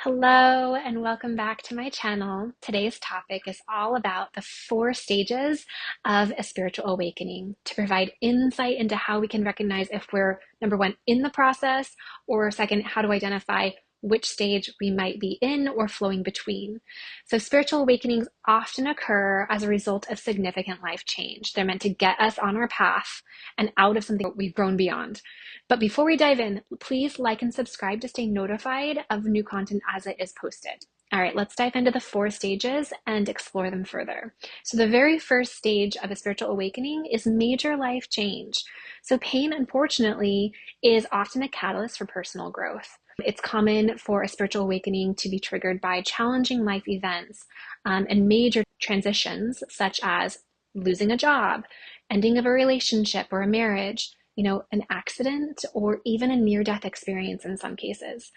Hello and welcome back to my channel. Today's topic is all about the 4 stages of a spiritual awakening to provide insight into how we can recognize if we're, number one, in the process, or second, how to identify which stage we might be in or flowing between. So spiritual awakenings often occur as a result of significant life change. They're meant to get us on our path and out of something we've grown beyond. But before we dive in, please like and subscribe to stay notified of new content as it is posted. All right, let's dive into the 4 stages and explore them further. So the very first stage of a spiritual awakening is major life change. So pain, unfortunately, is often a catalyst for personal growth. It's common for a spiritual awakening to be triggered by challenging life events and major transitions, such as losing a job, ending of a relationship or a marriage, an accident, or even a near-death experience in some cases.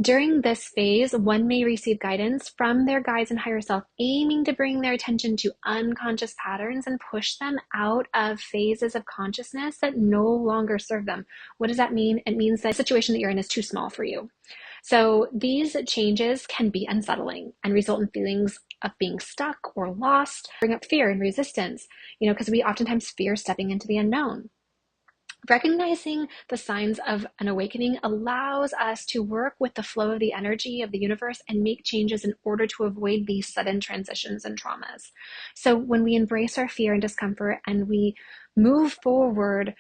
During this phase, one may receive guidance from their guides and higher self, aiming to bring their attention to unconscious patterns and push them out of phases of consciousness that no longer serve them. What does that mean? It means that the situation that you're in is too small for you. So these changes can be unsettling and result in feelings of being stuck or lost, bring up fear and resistance, because we oftentimes fear stepping into the unknown. Recognizing the signs of an awakening allows us to work with the flow of the energy of the universe and make changes in order to avoid these sudden transitions and traumas. So when we embrace our fear and discomfort and we move forward,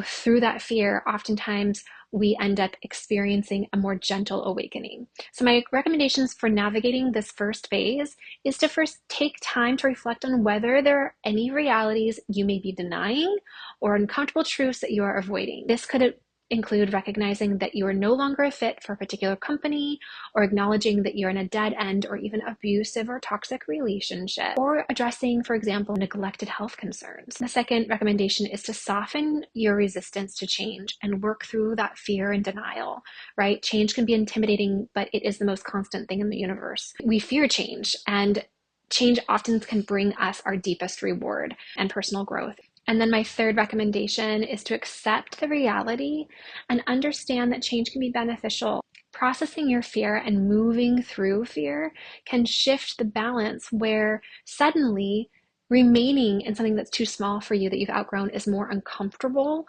through that fear, oftentimes we end up experiencing a more gentle awakening. So my recommendations for navigating this first phase is to first take time to reflect on whether there are any realities you may be denying or uncomfortable truths that you are avoiding. This could include recognizing that you are no longer a fit for a particular company, or acknowledging that you're in a dead end or even abusive or toxic relationship, or addressing, for example, neglected health concerns. The second recommendation is to soften your resistance to change and work through that fear and denial, right? Change can be intimidating, but it is the most constant thing in the universe. We fear change, and change often can bring us our deepest reward and personal growth. And then my third recommendation is to accept the reality and understand that change can be beneficial. Processing your fear and moving through fear can shift the balance where suddenly remaining in something that's too small for you that you've outgrown is more uncomfortable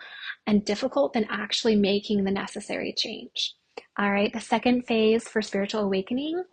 and difficult than actually making the necessary change. All right, the second phase for spiritual awakening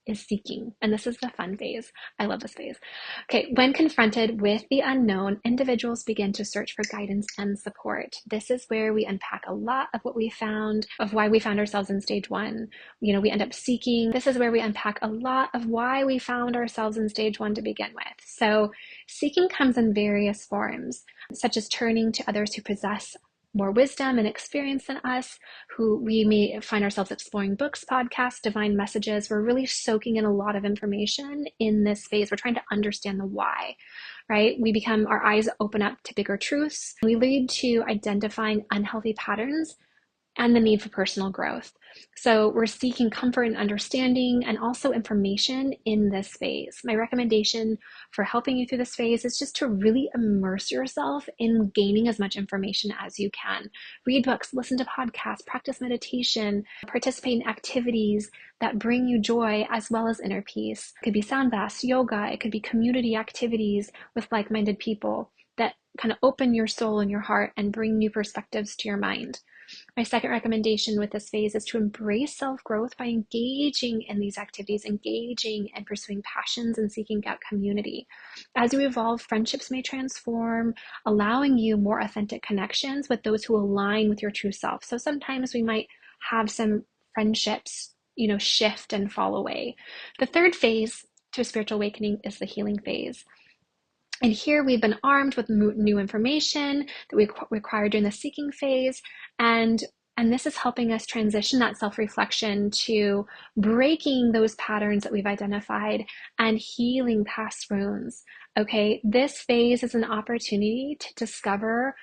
is seeking. And this is the fun phase. I love this phase. Okay, when confronted with the unknown, individuals begin to search for guidance and support. This is where we unpack a lot of what we found, of why we found ourselves in stage 1. We end up seeking. This is where we unpack a lot of why we found ourselves in stage 1 to begin with. So seeking comes in various forms, such as turning to others who possess more wisdom and experience than us, who we may find ourselves exploring books, podcasts, divine messages. We're really soaking in a lot of information in this phase. We're trying to understand the why, right? Our eyes open up to bigger truths. We lead to identifying unhealthy patterns and the need for personal growth. So we're seeking comfort and understanding and also information in this phase. My recommendation for helping you through this phase is just to really immerse yourself in gaining as much information as you can. Read books, listen to podcasts, practice meditation, participate in activities that bring you joy as well as inner peace. It could be sound baths, yoga, it could be community activities with like-minded people that kind of open your soul and your heart and bring new perspectives to your mind. My second recommendation with this phase is to embrace self-growth by engaging in these activities, engaging and pursuing passions and seeking out community. As you evolve, friendships may transform, allowing you more authentic connections with those who align with your true self. So sometimes we might have some friendships, shift and fall away. The third phase to a spiritual awakening is the healing phase. And here we've been armed with new information that we require during the seeking phase. And this is helping us transition that self-reflection to breaking those patterns that we've identified and healing past wounds. Okay, this phase is an opportunity to discover,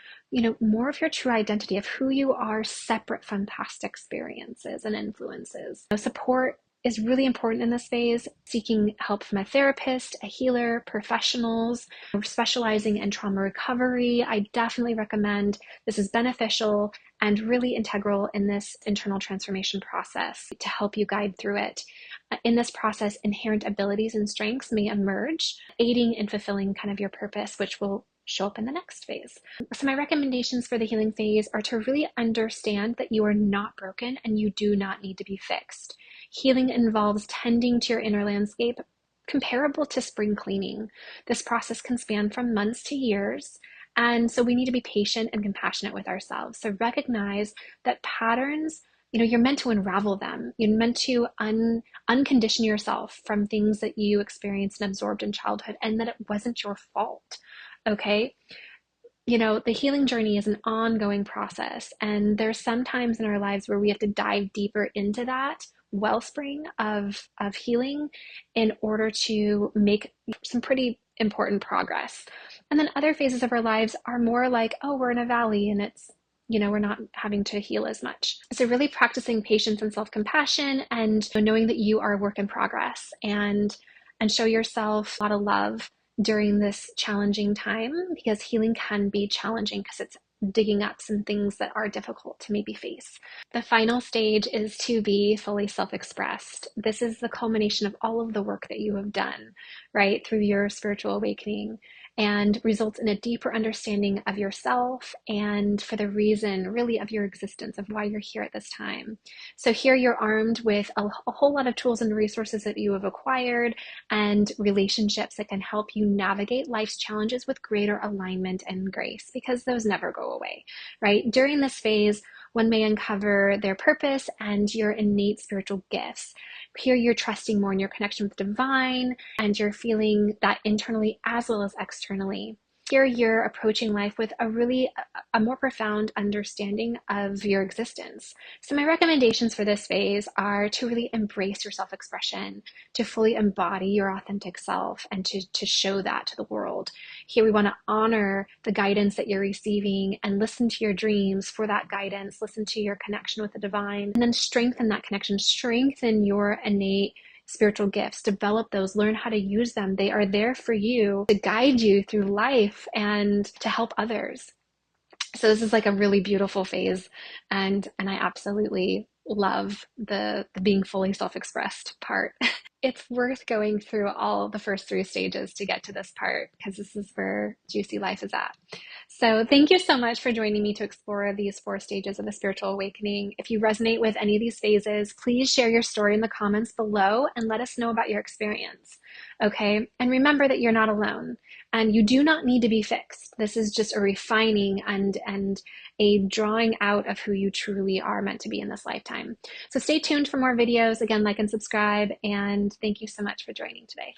more of your true identity of who you are separate from past experiences and influences. Support is really important in this phase. Seeking help from a therapist, a healer, professionals specializing in trauma recovery. I definitely recommend this is beneficial and really integral in this internal transformation process to help you guide through it. in this process, inherent abilities and strengths may emerge, aiding in fulfilling kind of your purpose, which will show up in the next phase. So my recommendations for the healing phase are to really understand that you are not broken and you do not need to be fixed. Healing involves tending to your inner landscape, comparable to spring cleaning. This process can span from months to years, and so we need to be patient and compassionate with ourselves. So recognize that patterns, you're meant to unravel them. You're meant to uncondition yourself from things that you experienced and absorbed in childhood, and that it wasn't your fault. Okay? The healing journey is an ongoing process, and there's some times in our lives where we have to dive deeper into that wellspring of healing in order to make some pretty important progress. And then other phases of our lives are more like, oh, we're in a valley and it's, we're not having to heal as much. So really practicing patience and self-compassion, and knowing that you are a work in progress, and show yourself a lot of love during this challenging time, because healing can be challenging because it's digging up some things that are difficult to maybe face. The final stage is to be fully self-expressed. This is the culmination of all of the work that you have done, right, through your spiritual awakening, and results in a deeper understanding of yourself and for the reason really of your existence, of why you're here at this time. So here you're armed with a whole lot of tools and resources that you have acquired, and relationships that can help you navigate life's challenges with greater alignment and grace, because those never go away, right? During this phase, one may uncover their purpose and your innate spiritual gifts. Here you're trusting more in your connection with the divine, and you're feeling that internally as well as externally. Here you're approaching life with a more profound understanding of your existence. So my recommendations for this phase are to really embrace your self-expression, to fully embody your authentic self, and to show that to the world. Here we want to honor the guidance that you're receiving and listen to your dreams for that guidance, listen to your connection with the divine, and then strengthen that connection, strengthen your innate spiritual gifts, develop those, learn how to use them. They are there for you to guide you through life and to help others. So this is like a really beautiful phase, and I absolutely love the being fully self-expressed part. It's worth going through all the first three stages to get to this part, because this is where juicy life is at. So thank you so much for joining me to explore these 4 stages of the spiritual awakening. If you resonate with any of these phases, please share your story in the comments below and let us know about your experience. Okay? And remember that you're not alone, and you do not need to be fixed. This is just a refining and a drawing out of who you truly are meant to be in this lifetime. So stay tuned for more videos. Again, like and subscribe, and thank you so much for joining today.